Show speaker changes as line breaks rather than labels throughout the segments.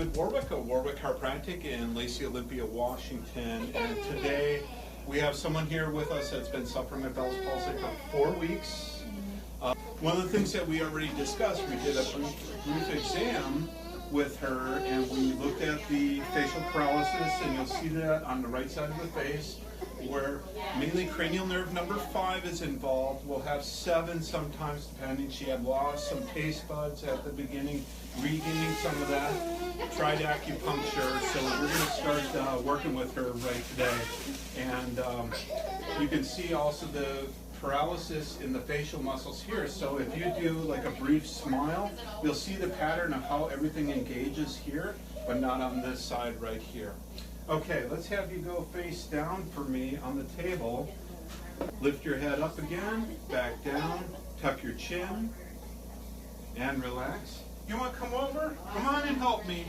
with Warwick, Warwick Chiropractic in Lacey, Olympia, Washington. And today we have someone here with us that's been suffering with Bells Palsy for 4 weeks. One of the things that we already discussed, we did a brief exam with her and we looked at the facial paralysis, and you'll see that on the right side of the face where mainly cranial nerve number 5 is involved. We'll have 7 sometimes depending. She had lost some taste buds at the beginning, regaining some of that. Tried acupuncture, so we're going to start working with her right today. And you can see also the paralysis in the facial muscles here. So if you do like a brief smile, you'll see the pattern of how everything engages here, but not on this side right here. Okay, let's have you go face down for me on the table. Lift your head up again, back down, tuck your chin, and relax. You want to come over? Come on and help me.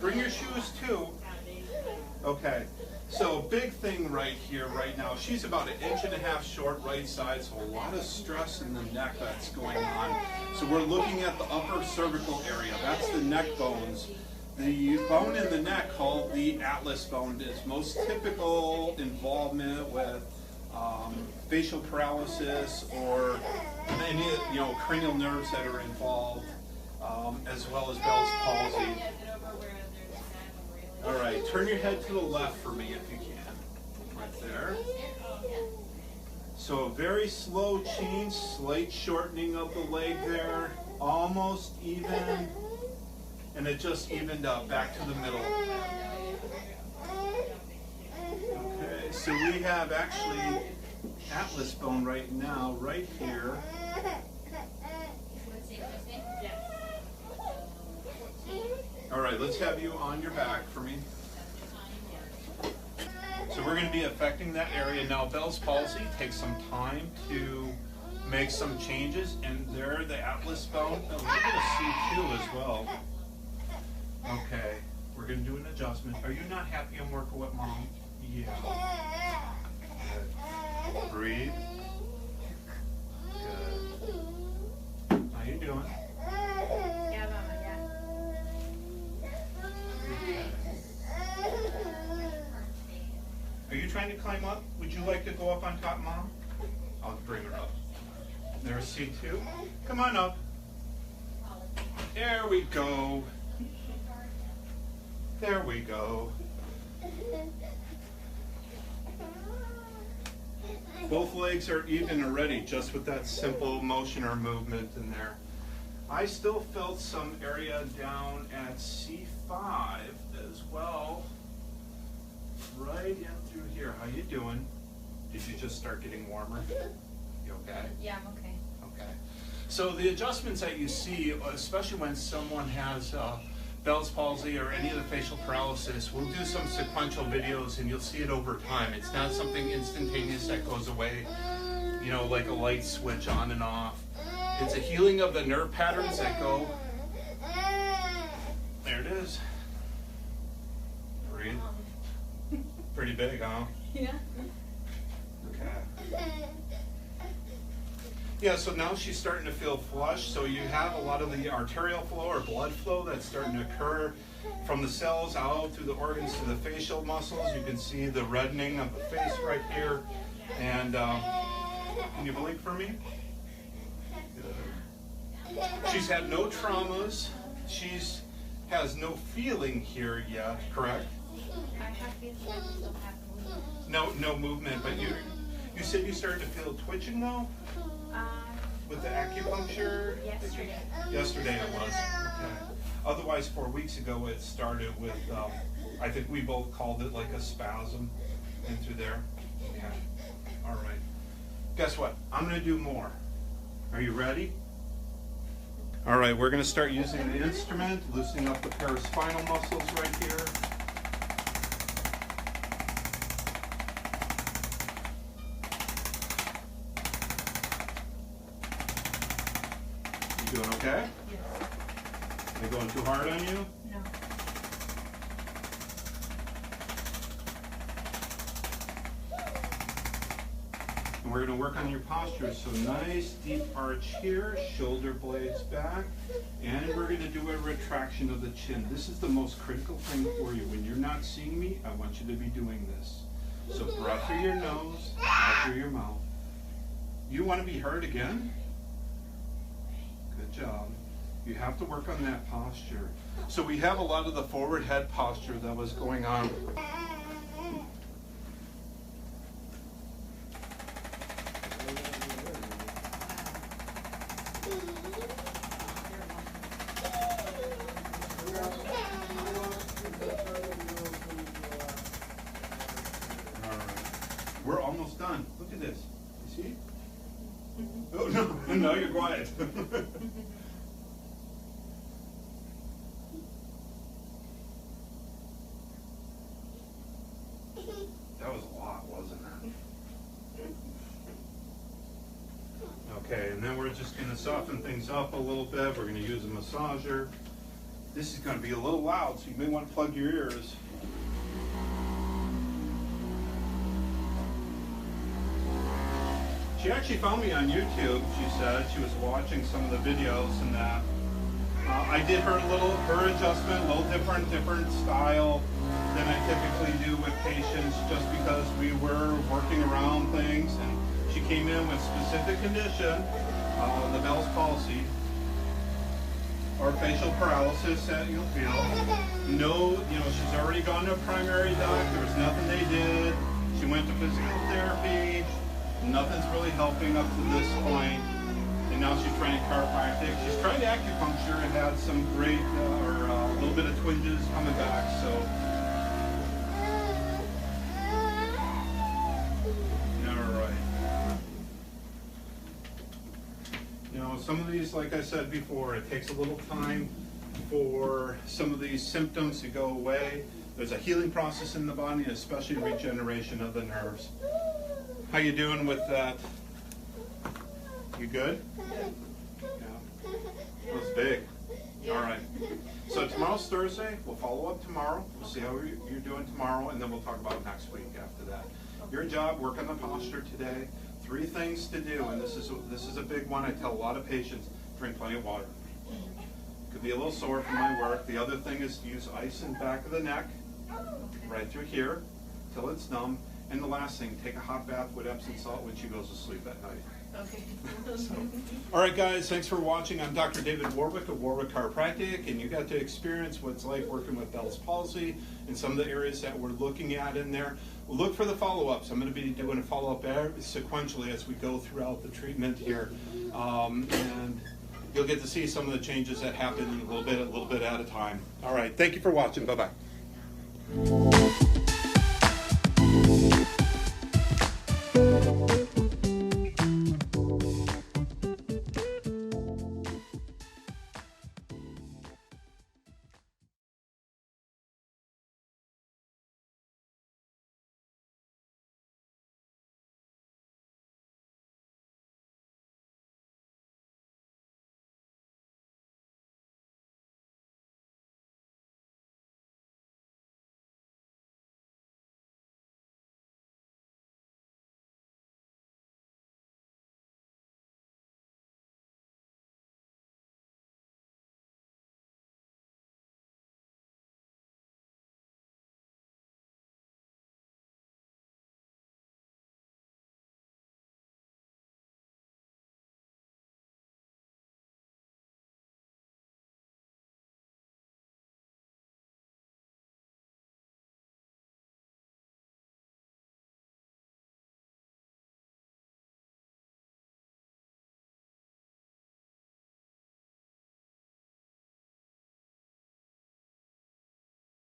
Bring your shoes too. Okay, so big thing right here, right now, she's about 1.5 inches short right side, so a lot of stress in the neck that's going on. So we're looking at the upper cervical area. That's the neck bones. The bone in the neck, called the atlas bone, is most typical involvement with facial paralysis or any cranial nerves that are involved, as well as Bell's palsy. All right, turn your head to the left for me if you can. Right there. So a very slow change, slight shortening of the leg there, almost even. And it just evened up back to the middle. Okay, so we have actually atlas bone right now, right here. All right, let's have you on your back for me. So we're going to be affecting that area. Now, Bell's palsy takes some time to make some changes, and there the atlas bone, a little bit of C2 as well. Okay, we're going to do an adjustment. Are you not happy I'm working with Mom? Yeah. Good. Breathe. Good. How you doing?
Yeah, Mama, yeah.
Okay. Are you trying to climb up? Would you like to go up on top, Mom? I'll bring her up. There's C2. Come on up. There we go. There we go. Both legs are even already, just with that simple motion or movement in there. I still felt some area down at C5 as well. Right in through here. How you doing? Did you just start getting warmer? You okay?
Yeah, I'm okay.
Okay. So the adjustments that you see, especially when someone has Bell's palsy or any of the facial paralysis, we'll do some sequential videos and you'll see it over time. It's not something instantaneous that goes away, like a light switch on and off. It's a healing of the nerve patterns that go. There it is. Breathe. Pretty big, huh?
Yeah.
Okay. Yeah, so now she's starting to feel flush, so you have a lot of the arterial flow or blood flow that's starting to occur from the cells out through the organs to the facial muscles. You can see the reddening of the face right here. And can you blink for me? Good. She's had no traumas. She's has no feeling here yet, correct?
I have feeling I still have movement.
No movement, but you said you started to feel twitching though? With the acupuncture?
Yesterday.
Yesterday it was. Okay. Otherwise, 4 weeks ago it started with, I think we both called it like a spasm into there. Okay. All right. Guess what? I'm going to do more. Are you ready? All right, we're going to start using the instrument, loosening up the paraspinal muscles right here. You doing okay?
Yes.
Am I going too hard on you?
No.
And we're going to work on your posture. So nice deep arch here, shoulder blades back, and we're going to do a retraction of the chin. This is the most critical thing for you. When you're not seeing me, I want you to be doing this. So breath through your nose, out through your mouth. You want to be heard again? Good job. You have to work on that posture. So we have a lot of the forward head posture that was going on. We're almost done. Look at this. You see? Oh, no, no, you're quiet. That was a lot, wasn't it? Okay, and then we're just going to soften things up a little bit. We're going to use a massager. This is going to be a little loud, so you may want to plug your ears. She actually found me on YouTube. She said she was watching some of the videos and that. I did her adjustment, a little different style than I typically do with patients, just because we were working around things. And she came in with specific condition, the Bells Palsy, or facial paralysis that you'll feel. No, she's already gone to a primary doc. There was nothing they did. She went to physical therapy. Nothing's really helping up to this point, and now she's trying chiropractic. She's trying acupuncture and had some great, a little bit of twinges coming back. So, all right. Some of these, like I said before, it takes a little time for some of these symptoms to go away. There's a healing process in the body, especially regeneration of the nerves. How you doing with that? You good? Yeah. That was big. All right. So tomorrow's Thursday. We'll follow up tomorrow. We'll see how you're doing tomorrow, and then we'll talk about next week after that. Your job, work on the posture today. 3 things to do, and this is a big one. I tell a lot of patients, drink plenty of water. Could be a little sore from my work. The other thing is to use ice in the back of the neck, right through here, till it's numb. And the last thing, take a hot bath with Epsom salt when she goes to sleep at night.
Okay.
All right, guys, thanks for watching. I'm Dr. David Warwick of Warwick Chiropractic, and you got to experience what it's like working with Bells Palsy and some of the areas that we're looking at in there. Look for the follow-ups. I'm going to be doing a follow-up sequentially as we go throughout the treatment here. And you'll get to see some of the changes that happen a little bit at a time. All right, thank you for watching. Bye-bye.